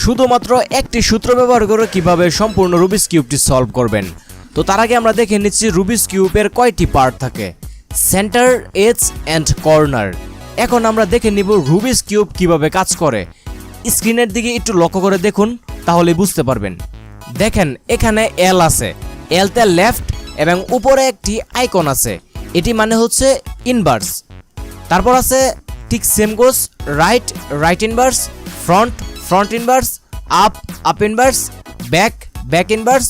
শুধুমাত্র একটি সূত্র ব্যবহার করে কিভাবে সম্পূর্ণ রুবিক্স কিউবটি সলভ করবেন। তো তার আগে আমরা দেখে নিচ্ছি রুবিক্স কিউবের কয়টি পার্ট থাকে, সেন্টার, এজ অ্যান্ড কর্নার। এখন আমরা দেখে নিব রুবিক্স কিউব কিভাবে কাজ করে। স্ক্রিনের দিকে একটু লক্ষ্য করে দেখুন, তাহলে বুঝতে পারবেন। দেখেন এখানে এল আছে, এলতে লেফট এবং উপরে একটি আইকন আছে, এটি মানে হচ্ছে ইনভার্স। তারপর আছে ঠিক same goes right, right inverse, front, front inverse, up, up inverse, back, back inverse,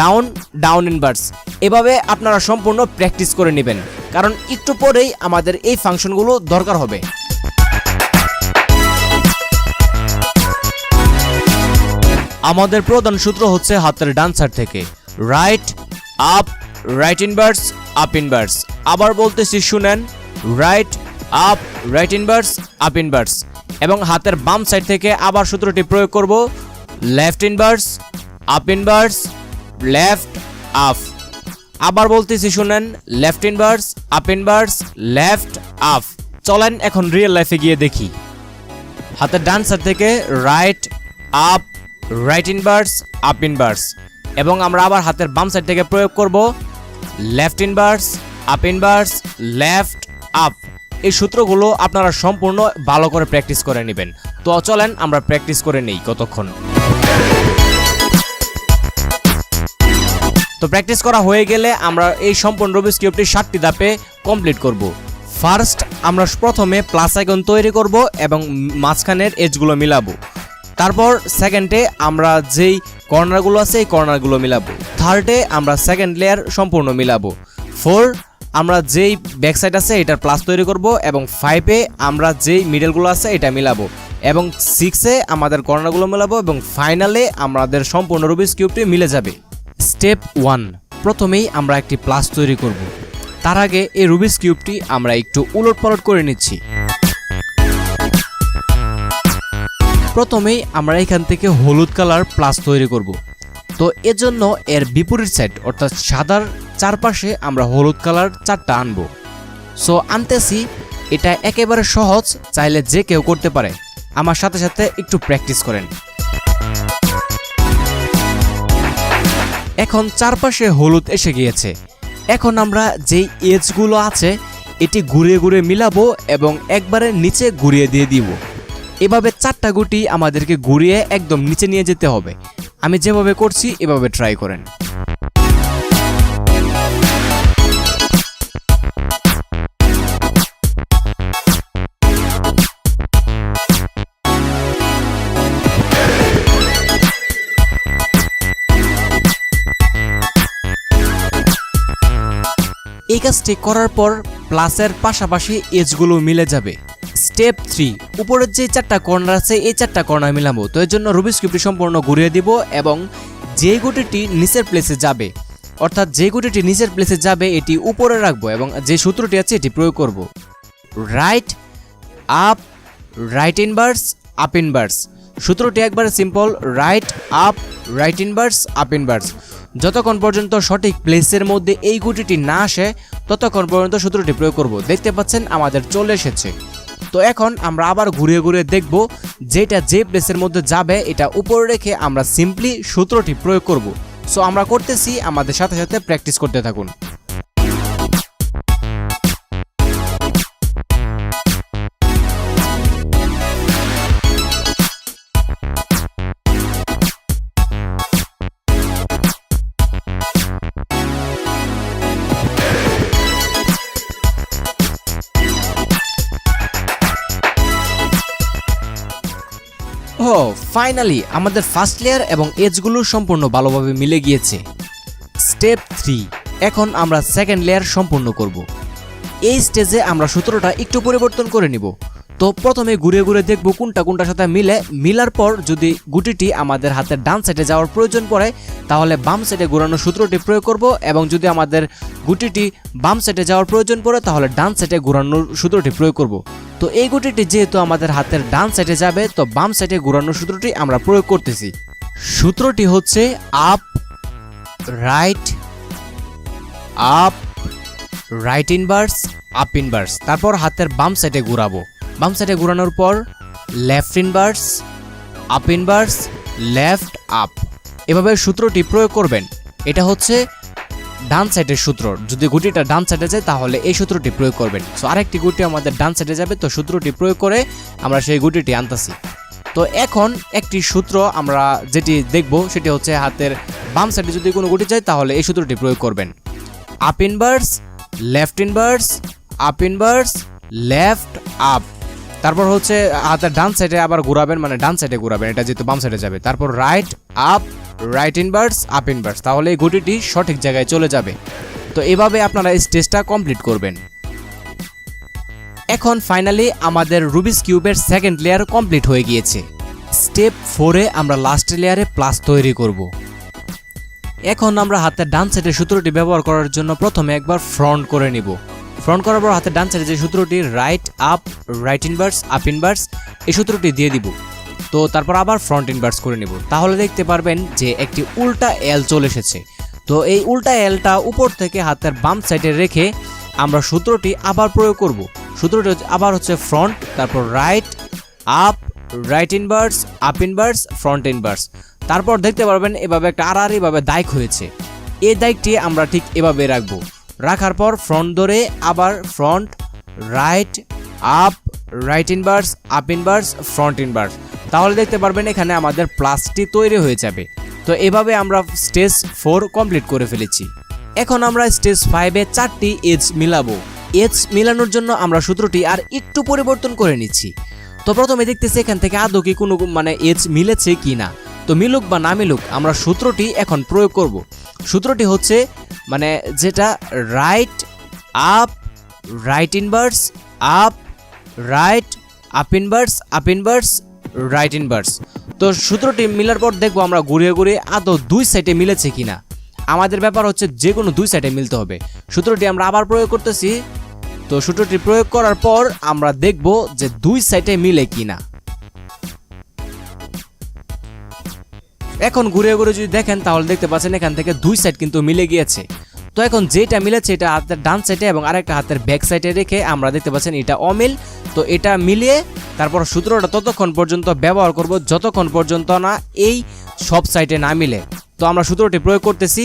down, down inverse. এভাবে আপনারা সম্পূর্ণ প্র্যাকটিস করে নেবেন, কারণ একটু পরেই আমাদের এই ফাংশনগুলো দরকার হবে। আমাদের প্রধান সূত্র হচ্ছে হাতের ডান সাইড থেকে right, up, right inverse, up inverse. আবার বলতেছি শুনেন, right, up, right inverse, up inverse. এবং হাতের বাম সাইড থেকে আবার সূত্রটি প্রয়োগ করব, left inverse, up inverse, left, up. আবার বলতেছি শুনেন, left inverse, up inverse, left, up. চলেন এখন রিয়েল লাইফে গিয়ে দেখি। হাতের ডান সাইড থেকে right, up, right inverse, up inverse. এবং আমরা আবার হাতের বাম সাইড থেকে প্রয়োগ করব, left inverse, up inverse, left, up. এই সূত্রগুলো আপনারা সম্পূর্ণ ভালো করে প্র্যাকটিস করে নেবেন। তো চলেন আমরা প্র্যাকটিস করে নেই কতক্ষণ। তো প্র্যাকটিস করা হয়ে গেলে আমরা এই সম্পূর্ণ রুবিক্স কিউবটি 7টি ধাপে কমপ্লিট করব। ফার্স্ট আমরা প্রথমে প্লাস আইকন তৈরি করব এবং মাঝখানের এজগুলো মিলাবো। তারপর সেকেন্ডে আমরা যেই কর্নারগুলো আছে এই কর্নারগুলো মিলাবো। থার্ডে আমরা সেকেন্ড লেয়ার সম্পূর্ণ মিলাবো। 4 আমরা যেই ব্যাক সাইড আছে এটার প্লাস তৈরি করব এবং 5-এ আমরা যেই মিডলগুলো আছে এটা মিলাবো এবং 6-এ আমাদের কর্নারগুলো মিলাবো এবং ফাইনালে আমাদের সম্পূর্ণ রুবিক্স কিউবটি মিলে যাবে। স্টেপ 1, প্রথমেই আমরা একটি প্লাস তৈরি করব। তার আগে এই রুবিক্স কিউবটি আমরা একটু উলটপালট করে নিচ্ছি। প্রথমেই আমরা এখান থেকে হলুদ কালার প্লাস তৈরি করব। তো এজন্য এর বিপরীত সাইড অর্থাৎ সাদার চারপাশে আমরা হলুদ কালার 4টা আনবো। সো আনতেছি, এটা একেবারে সহজ, চাইলে যে কেউ করতে পারে। আমার সাথে সাথে একটু প্র্যাকটিস করেন। এখন চারপাশে হলুদ এসে গিয়েছে। এখন আমরা যেই এজগুলো আছে এটি ঘুরিয়ে ঘুরিয়ে মিলাবো এবং একবারে নিচে ঘুরিয়ে দিয়ে দিব। এভাবে 4টা গুটি আমাদেরকে ঘুরিয়ে একদম নিচে নিয়ে যেতে হবে। আমি যেভাবে করছি এভাবে ট্রাই করেন। এই কাজটি করার পর প্লাসের পাশাপাশি এজগুলো মিলে যাবে। স্টেপ 3, উপরের যে 4টা কর্নার আছে এই 4টা কর্নার মিলাবো। তো এর জন্য রুবিক্স কিউবটি সম্পূর্ণ ঘুরিয়ে দিব এবং যে গুটিটি নিচের প্লেসে যাবে অর্থাৎ যে গুটিটি নিচের প্লেসে যাবে এটি উপরে রাখবো এবং যে সূত্রটি আছে এটি প্রয়োগ করব। Right, up, right inverse, up inverse. সূত্রটি একবারে simple, right, up, right inverse, up inverse. যতক্ষণ পর্যন্ত সঠিক প্লেসের মধ্যে এই গুটিটি না আসে ততক্ষণ পর্যন্ত সূত্রটি প্রয়োগ করব। দেখতে পাচ্ছেন আমাদের চলে এসেছে। তো এখন আমরা আবার ঘুরিয়ে ঘুরিয়ে দেখব, যেটা যে প্লেসের মধ্যে যাবে এটা উপরে রেখে আমরা সিম্পলি সূত্রটি প্রয়োগ করব। সো আমরা করতেছি, আমাদের সাথে সাথে প্র্যাকটিস করতে থাকুন। ফাইনালি আমাদের ফার্স্ট লেয়ার এবং এজগুলো সম্পূর্ণ ভালোভাবে মিলে গিয়েছে। স্টেপ 3, এখন আমরা সেকেন্ড লেয়ার সম্পূর্ণ করব। এই স্টেজে আমরা সূত্রটা একটু পরিবর্তন করে নিব। তো প্রথমে ঘুরে ঘুরে দেখব কোনটা কোনটার সাথে মিলার পর যদি গুটিটি আমাদের হাতের ডান সাইডে যাওয়ার প্রয়োজন পড়ে তাহলে বাম সাইডে ঘোরানোর সূত্রটি প্রয়োগ করব এবং যদি আমাদের গুটিটি বাম সাইডে যাওয়ার প্রয়োজন পড়ে তাহলে ডান সাইডে ঘোরানোর সূত্রটি প্রয়োগ করব। তো এই গুটিটি যেহেতু আমাদের হাতের ডান সাইডে যাবে তো বাম সাইডে ঘোরানোর সূত্রটি আমরা প্রয়োগ করতেছি। সূত্রটি হচ্ছে up, right, up, right inverse, up inverse. তারপর হাতের বাম সাইডে ঘোরাবো। বাম সাইডে ঘোরানোর পর left inverse, up inverse left up. এভাবে সূত্রটি প্রয়োগ করবেন। এটা হচ্ছে ডান সাইডের সূত্র। যদি গুটিটা ডান সাইডে যায় তাহলে এই সূত্রটি প্রয়োগ করবেন। সো আরেকটি গুটি আমাদের ডান সাইডে যাবে, তো সূত্রটি প্রয়োগ করে আমরা সেই গুটিটি আনতাছি। তো এখন একটি সূত্র আমরা যেটি দেখব সেটি হচ্ছে হাতের বাম সাইডে যদি কোনো গুটি যায় তাহলে এই সূত্রটি প্রয়োগ করবেন। Up inverse left inverse up inverse left up. তারপর হচ্ছে হাতের ডান সাইডে আবার ঘোরাবেন, মানে ডান সাইডে ঘোরাবেন, এটা যেহেতু বাম সাইডে যাবে। তারপর right up right inverse up inverse, তাহলে এই গুটিটি সঠিক জায়গায় চলে যাবে। তো এভাবে আপনারা এই স্টেজটা কমপ্লিট করবেন। এখন ফাইনালি আমাদের রুবিক্স কিউবের সেকেন্ড লেয়ার কমপ্লিট হয়ে গিয়েছে। স্টেপ 4-এ আমরা লাস্ট লেয়ারে প্লাস তৈরি করব। এখন আমরা হাতের ডান সাইডের সূত্রটি ব্যবহার করার জন্য প্রথমে একবার ফ্রন্ট করে নিব। ফ্রন্ট করার পর হাতের ডান সাইডে যে সূত্রটি right up right inverse up inverse, এই সূত্রটি দিয়ে দিব। তো তারপর আবার ফ্রন্ট ইনভার্স করে নিব। তাহলে দেখতে পারবেন যে একটি উল্টা এল চলে এসেছে। তো এই উল্টা এলটা উপর থেকে হাতের বাম সাইডে রেখে আমরা সূত্রটি আবার প্রয়োগ করব। সূত্রটি আবার হচ্ছে ফ্রন্ট, তারপর right up right inverse up inverse front inverse. তারপর দেখতে পারবেন এভাবে একটা আড়াআড়ি ভাবে দাগ হয়েছে। এই দাগটি আমরা ঠিক এভাবে রাখবো। রাখার পর ফ্রন্ট ধরে আবার front right up right inverse up inverse front inverse, তাহলে দেখতে পারবেন এখানে আমাদের প্লাসটি তৈরি হয়ে যাবে। তো এভাবে আমরা স্টেজ 4 কমপ্লিট করে ফেলেছি। এখন আমরা স্টেজ 5-এ 4টি এজ মিলাবো। এজ মিলানোর জন্য আমরা সূত্রটি আর একটু পরিবর্তন করে নিচ্ছি। তো প্রথমে দেখতেছি এখান থেকে আদৌ কি কোনো এজ মিলেছে কি না। তো মিলুক বা না মিলুক আমরা সূত্রটি এখন প্রয়োগ করব। সূত্রটি হচ্ছে যেটা right up right inverse up right up inverse right inverse. তো সূত্রটি মিলার পর দেখবো আমরা ঘুরিয়ে ঘুরিয়ে আদৌ দুই সাইডে মিলেছে কিনা। আমাদের ব্যাপার হচ্ছে যে কোনো দুই সাইডে মিলতে হবে। সূত্রটি আমরা আবার প্রয়োগ করতেছি। তো সূত্রটি প্রয়োগ করার পর আমরা দেখব যে দুই সাইডে মিলে কিনা। এখন ঘুরে ঘুরে যদি দেখেন তাহলে দেখতে পাচ্ছেন এখান থেকে দুই সাইড কিন্তু মিলে গিয়েছে। তো এখন যেটা মিলেছে এটা হাতের ডান সাইডে এবং আরেকটা হাতের ব্যাক সাইডে রেখে আমরা দেখতে পাচ্ছেন এটা অমিল। তো এটা মিলিয়ে তারপর সূত্রটা ততক্ষণ পর্যন্ত ব্যবহার করব যতক্ষণ পর্যন্ত না এই সব সাইডে না মিলে। তো আমরা সূত্রটি প্রয়োগ করতেছি।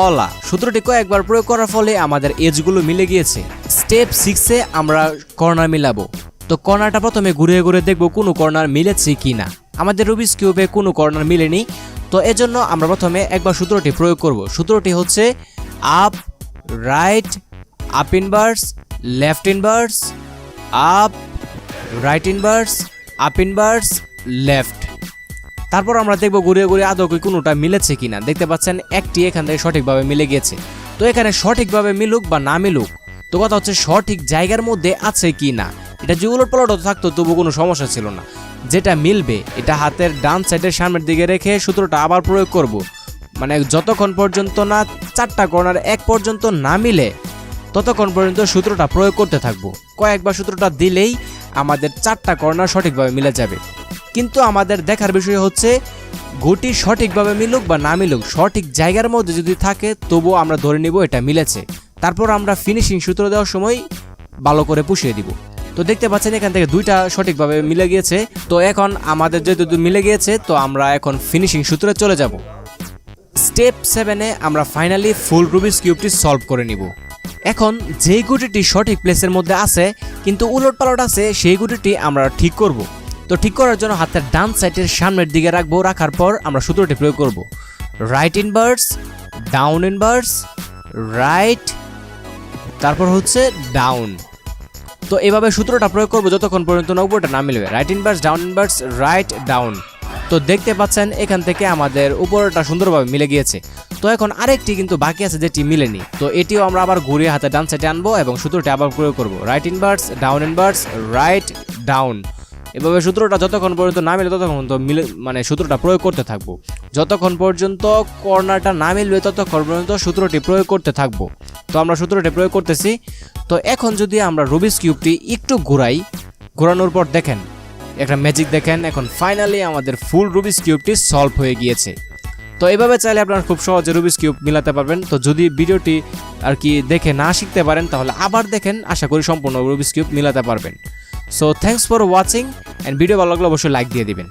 অলা সূত্রটি কয়েকবার প্রয়োগ করার ফলে আমাদের এজগুলো মিলে গিয়েছে। স্টেপ 6-এ আমরা কর্নার মিলাবো। তো কর্নারটা প্রথমে ঘুরে ঘুরে দেখব কোনো কর্নার মিলেছে কিনা। আমাদের রুবিক্স কিউবে কোনো কর্নার মিলেনি। তো এজন্য আমরা প্রথমে একবার সূত্রটি প্রয়োগ করব। সূত্রটি হচ্ছে up right up inverse left inverse up right inverse up inverse left. তারপর আমরা দেখব ঘুরে ঘুরে আদৌ কোনোটা মিলেছে কিনা। দেখতে পাচ্ছেন একটি এখান থেকে সঠিকভাবে মিলে গিয়েছে। তো এখানে সঠিকভাবে মিলুক বা না মিলুক, তো কথা হচ্ছে সঠিক জায়গার মধ্যে আছে কি না। এটা যে উলট পালট থাকতো তবু কোনো সমস্যা ছিল না। যেটা মিলবে এটা হাতের ডান সাইডের সামনের দিকে রেখে সূত্রটা আবার প্রয়োগ করব। যতক্ষণ পর্যন্ত না 4টা কর্নার এক পর্যন্ত না মিলে ততক্ষণ পর্যন্ত সূত্রটা প্রয়োগ করতে থাকবো। কয়েকবার সূত্রটা দিলেই আমাদের 4টা কর্নার সঠিকভাবে মিলে যাবে। কিন্তু আমাদের দেখার বিষয় হচ্ছে গুটি সঠিকভাবে মিলুক বা না মিলুক, সঠিক জায়গার মধ্যে যদি থাকে তবুও আমরা ধরে নিব এটা মিলেছে। তারপর আমরা ফিনিশিং সূত্র দেওয়ার সময় ভালো করে পুষিয়ে দিব। তো দেখতে পাচ্ছেন এখান থেকে দুইটা সঠিকভাবে মিলে গিয়েছে। তো এখন আমাদের যেহেতু মিলে গিয়েছে তো আমরা এখন ফিনিশিং সূত্রে চলে যাব। স্টেপ 7-এ আমরা ফাইনালি ফুল রুবিক্স কিউবটি সলভ করে নিব। এখন যেই গুটিটি সঠিক প্লেসের মধ্যে আছে কিন্তু উলট পালট আছে সেই গুটিটি আমরা ঠিক করব। তো ঠিক করার জন্য হাতের ডান সাইডের সামনের দিকে রাখবো। রাখার পর আমরা সূত্রটি প্রয়োগ করব। Right inverse down inverse right তারপর হচ্ছে ডাউন। তো এভাবে সূত্রটা প্রয়োগ করব যতক্ষণ পর্যন্ত না উপরটা না মিলবে। Right inverse down inverse write down. তো দেখতে পাচ্ছেন এখান থেকে আমাদের উপরটা সুন্দরভাবে মিলে গিয়েছে। তো এখন আরেকটি কিন্তু বাকি আছে যেটি মিলেনি। তো এটিও আমরা আবার ঘুরিয়ে হাতে ডান সাইডে আনবো এবং সূত্রটি আবার প্রয়োগ করব। Right inverse down inverse write down. এভাবে সূত্রটা যতক্ষণ পর্যন্ত না মিলে ততক্ষণ পর্যন্ত সূত্রটা প্রয়োগ করতে থাকবো। যতক্ষণ পর্যন্ত কর্নারটা না মিলবে ততক্ষণ পর্যন্ত সূত্রটি প্রয়োগ করতে থাকবো। তো আমরা সূত্রটি প্রয়োগ করতেছি। তো এখন যদি আমরা রুবিক্স কিউবটি একটু ঘোরানোর পর দেখেন একটা ম্যাজিক দেখেন, এখন ফাইনালি আমাদের ফুল রুবিক্স কিউবটি সলভ হয়ে গিয়েছে। তো এইভাবে চাইলে আপনারা খুব সহজে রুবিক্স কিউব মিলাতে পারবেন। তো যদি ভিডিওটি আর কি দেখে না শিখতে পারেন তাহলে আবার দেখেন, আশা করি সম্পূর্ণ রুবিক্স কিউব মিলাতে পারবেন। So thanks for watching, and video ভালো লাগলে অবশ্যই লাইক দিয়ে দিবেন।